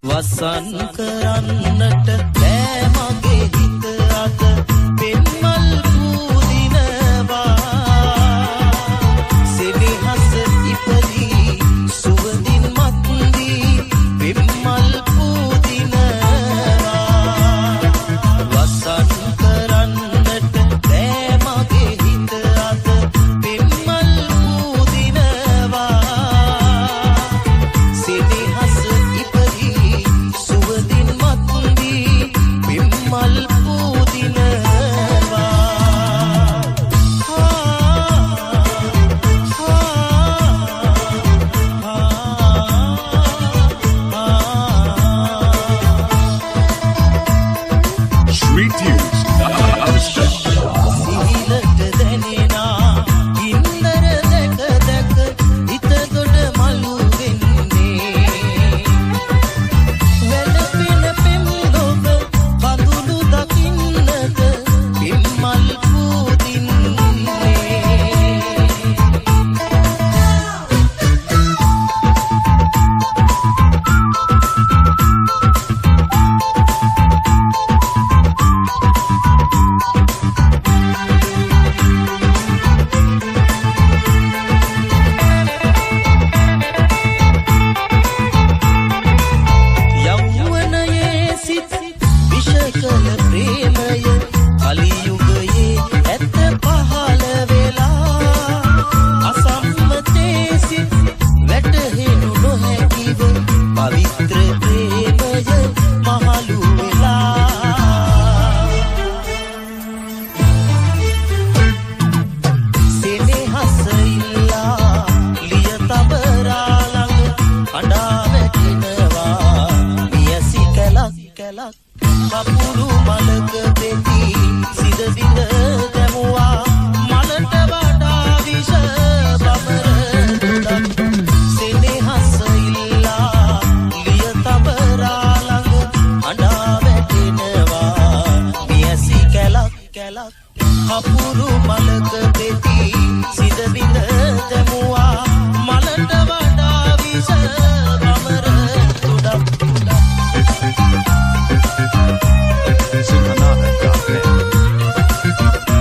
වසන් කරන්නට බෑ මගේ හිත අද පෙන්මල් පූදිනවා සෙනෙහස ඉපදී සුවඳින් මත්දී පෙන්මල් පූදිනවා වසන් කරන්නට බෑ මගේ හිත අද පෙන්මල් පූදිනවා සෙනෙහස ඉපදී සුවඳින් මත්දී පෙම්මල් පූදිනවා Sweet Tunes. සිහිලට දැනෙනා ඉන්දර දැක දැක හිත ගොඩ මලු වෙන්නේ වැළපෙන පෙම්ලොව කඳුළු දකින්නට පෙම්මල් පූදින්නේ යෞවනයේ සිත් විෂකල ප්‍රේමය කලියුගයේ ඇත පහළ වෙලා අසම්මතේ සිත් වැටහෙනු නොහැකිව පවිත්‍ර ප්‍රේමය මහලු වෙලා සෙනෙහස ඉල්ලා ලිය තබරා ළඟ අඬා වැටෙනවා පියසි කැලක් කැලක් කපුරු මලක දෙති සිද සිද දැමුවා මලට වඩා විෂ බබර දුඩක් සෙනෙහස ඉල්ලා ලිය තබරා ළඟ අඬා වැටෙනවා පියසි කැලක් කැලක් කපුරු මලක දෙති සිද බිඳ දැමුවා මලට වඩා විෂ බබර දුඩක් Sinhanada.net.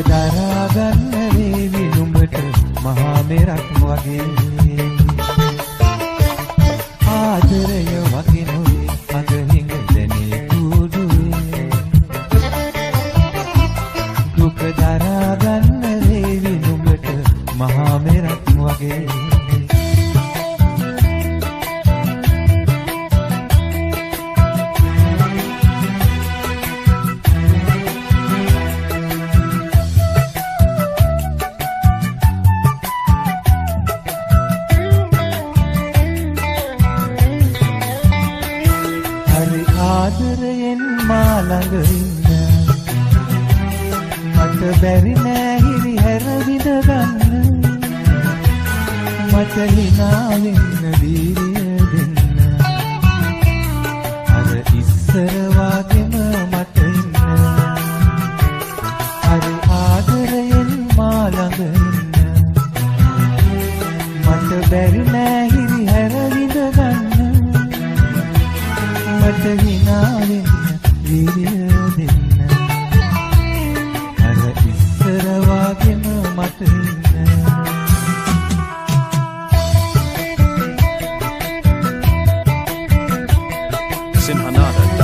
දරාගන්න වේවි නුඹට මහා මෙරක් වගේ ආදරය වගේ නොවේ අගහිඟ දැනේ කුඩුවේ දුක දරාගන්න වේවි නුඹට මහා මෙරක් වගේ ආදරයෙන් මා ළඟ ඉන්න මට බැරි නෑ හිරි හැර විඳ ගන්න මට hina වෙන්න වීරිය දෙන්න අර ඉස්සර වගේම මට ඉන්න අර ආදරයෙන් මා ළඟ ඉන්න මට බැරි නෑ හිරි හැර විඳ ගන්න මට hina වෙන්න වීරිය දෙන්න අර ඉස්සර වගේම මට ඉන්න Simhanada.net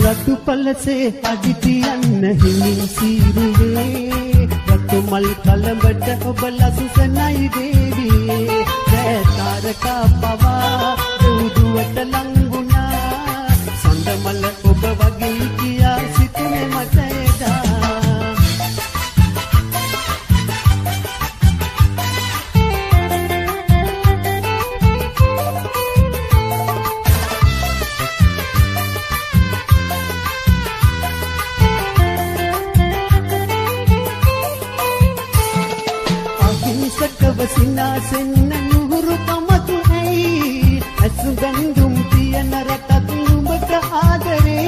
රතු පලසේ අදිතියන්න හිමින් සීරුවේ රතු මල් කලඹට ඔබ ලසුසනයි දේවියේ රැතාරකා පවා දුදුවට ලංගුණා සඳ මල ඔබ වගේ කියා සිතුනේ මට එදා සිනාසෙන්න නුහුරු කමතු ඇයි අසුගන්දුම් තියන රටත් නුඹට ආදරේ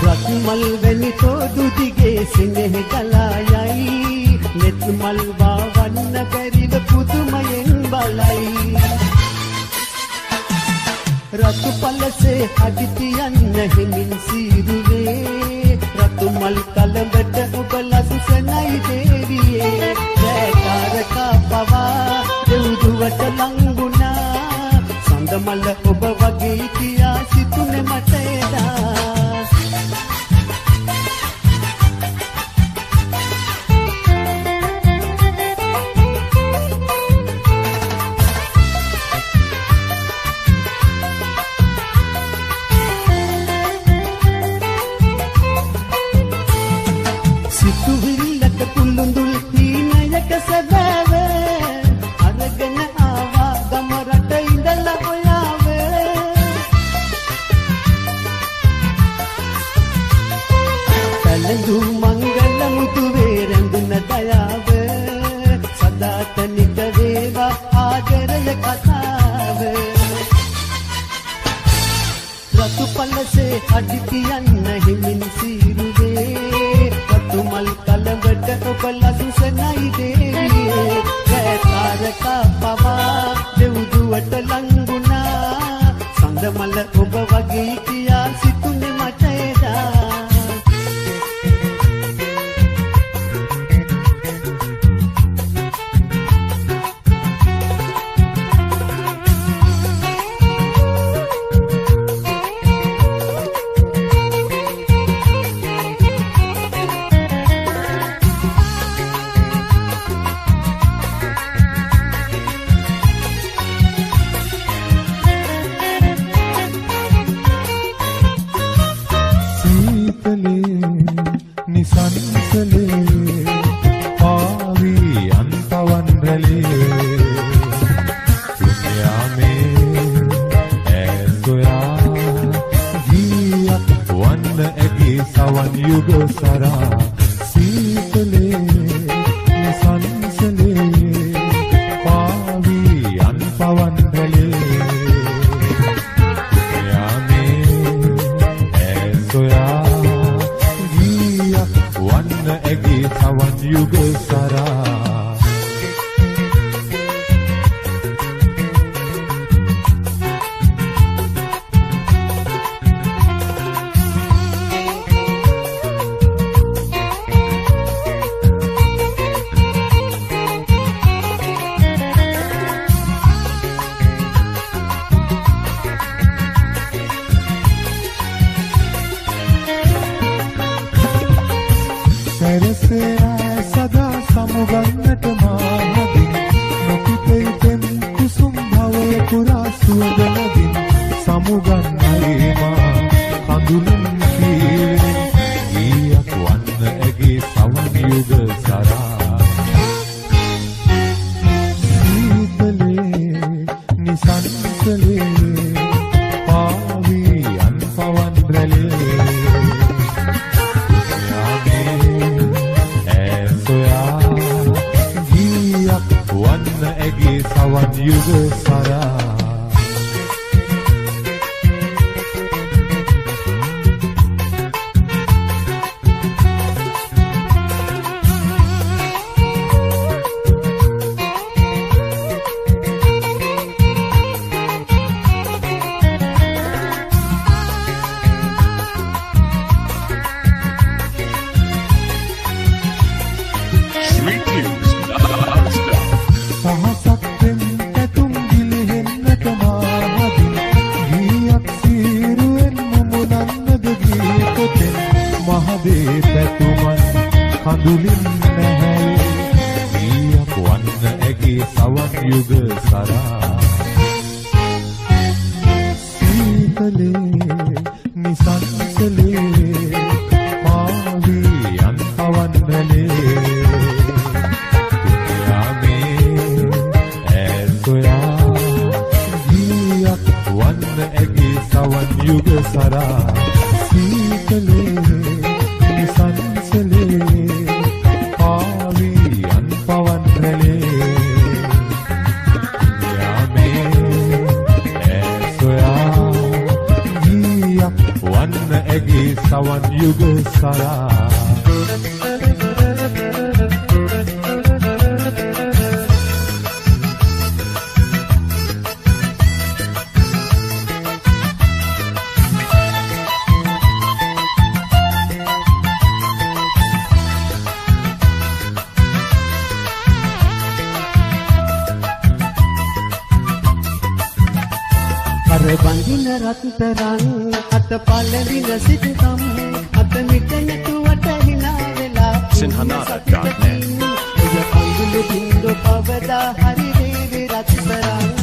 රත්මල් වැනි තෝදු දිගේ සිනෙහ ගලා යයි නෙත් මල් වවන්න බැරිව පුදුමයෙන් බලයි රතු පලසේ අදිතියන්න හිමින් සීරුවේ රතු මල් කලඹට ඔබ ලසුසනයි දේවියේ රැතාරකා පවා දෙව්දුවට ලංගුණා සඳ මල ඔබ වගේ කියා සිතුනේ මට එදා සිතුවිල්ලක පුල්ලුඳුල් හීනයක සැබෑව අරගෙන ආවා ගම රට ඉඳලා ඔයාව පැලඳු මංගල මුතු වේරඳුන දයාව සදාතනික වේවා ආදරය කතාව රතු පලසේ අදිතියන්න හිමින් සීරුවේ රතු මල් කලඹට ඔබ ලසුසනයි දේවියේ රැතාරකා පවා දෙව්දුවට ලංගුණා සඳ මල ඔබ වගේ කියා සිතුනේ මට එදා Sawan yugo sara සුවඳ නදින් සමුගන්නයි මා කඳුලින් කීවෙන ගීයක් වන්න ඇගේ සවන් යුග සරා සීතලේ නිසංසලේ පාවී අන්පවන් රැළේ වන්න ඇගේ සවන් යුග සරා කඳුලින් නැහැල් ගීයක් වන්න ඇගේ සවන් යුග සරා සීතලේ නිසංසලේ පාවී අන්පවන් රැළේ යාමේ ඇසොයා ගීයක් වන්න ඇගේ සවන් යුග සරා සීතලේ නිසංසලේ සවන් යුග සරා බඳින රත්තරන් අත පළඳින සිටුකම් අත මිටනතුවට hina වෙලා sinhanara.net ඔය අඟුලු බින්දු පවදා හරි වේවි රත්තරන්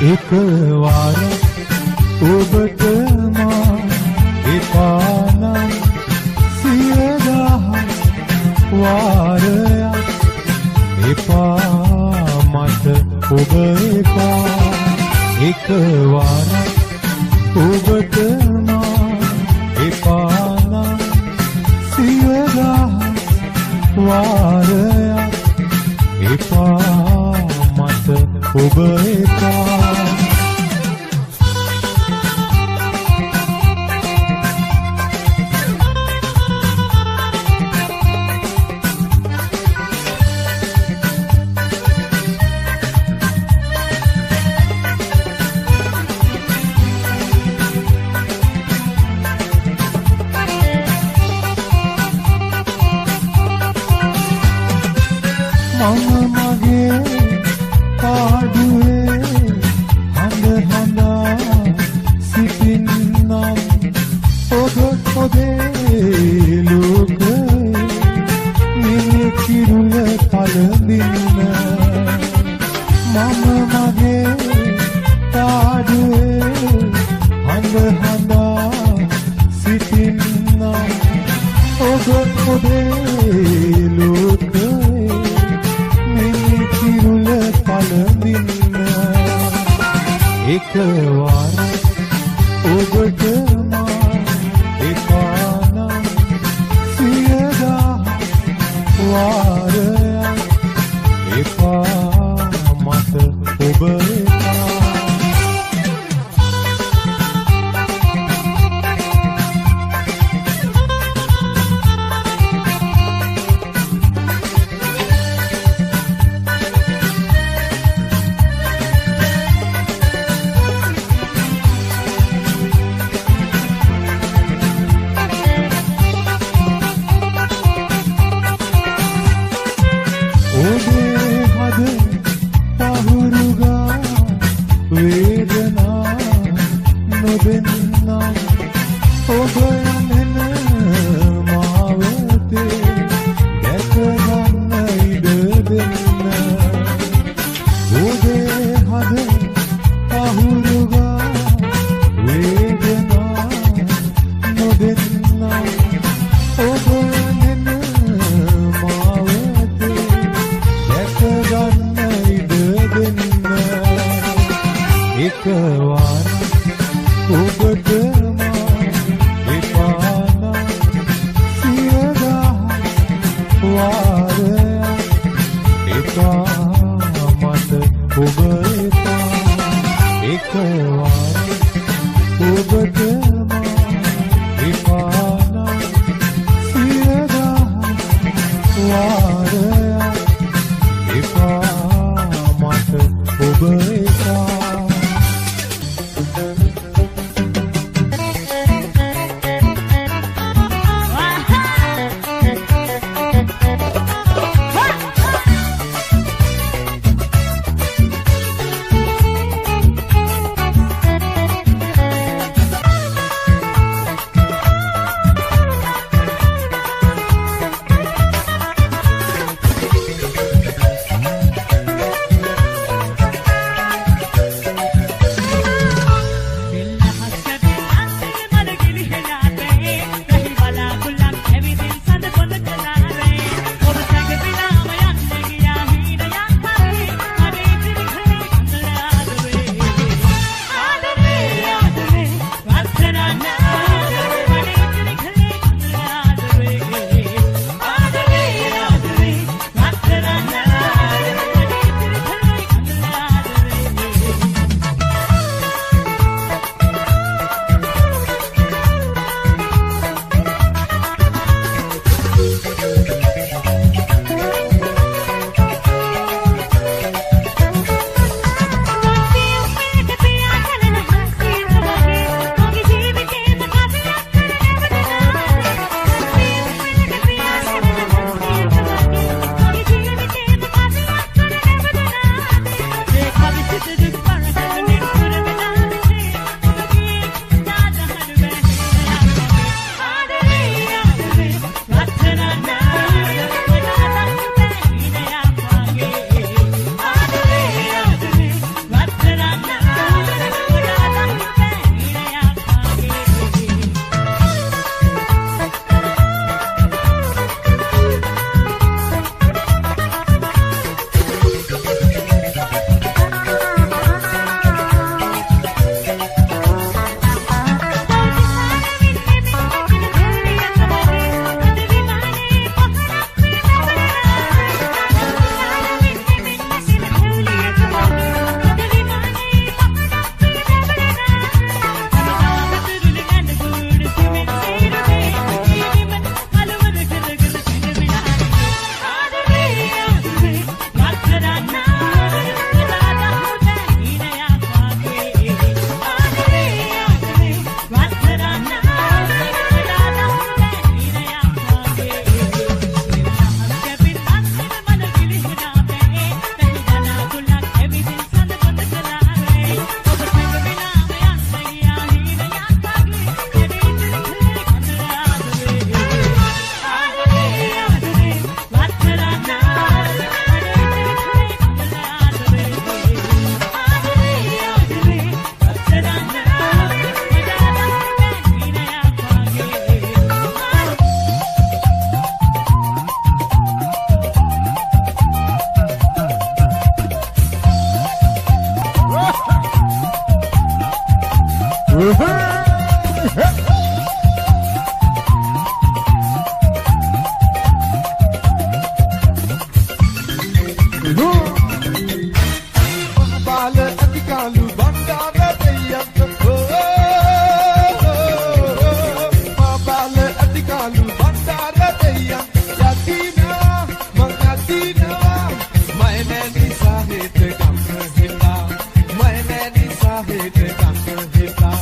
එක වාර ඔබට මා එපානම් 10000 වාරයක් එපා මට ඔබ එපා එක වාර ඔබට මා එපානම් 10000 වාරයක් එපා මට ඔබ එපා මම මගේ පාඩුවේ හඳ හඳා සිටින්නම් ඔබ ඔබේ ලෝකේ මිනි කිරුළ පළඳින්න මම මගේ පාඩුවේ හඳ හඳා සිටින්නම් ඔබ ඔබේ ලෝකේ කිරුළ පළඳින්න එක වාර ඔබට මා එපානම් 10000 වාරයක් එපා මට ඔබ එපා වේදනා නොදෙන්නම් ඔබ යමෙන මාවතේ දැක ගන්න ඉඩ දෙන්න ඔබේ හද පහුරුගා වේදනා නොදෙන්නම් ඔබ යමෙන මාවතේ දැක ගන්න ඉඩ දෙන්න එක වාර ඔබට මා එපානම් 10000 වාරයක් එපා මට ඔබ එපා එක වාර ඔබට මා එපානම් 10000 වාරයක් එපා මට ඔබ එපා බාල අධිකාලු බණ්ඩාර දෙයියන් බාල අධිකාලු බණ්ඩාර දෙයියන් යතිනා මගතිනා මයනනි සාහිත ගම්ම හිලා මයනනි සාහිත ගම්ම හිලා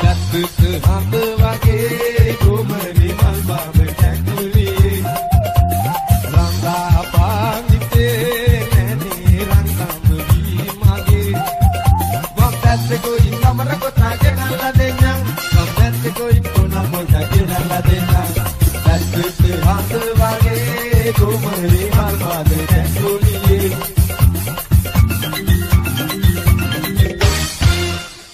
දත්ත හඳ වගේ ගොමරි මල් බාබ කැකුලි රංගා පානිතේ නැනි රංගම් වී මගේ වම්පැත්ත කොයි නමර කොටාගෙන ලදෙන්නම් වම්පැත්ත කොයි කොනම කොටාගෙන ලදෙන්නම් දත්ත හඳ වගේ ගොමරි මල් බාබ කැකුලි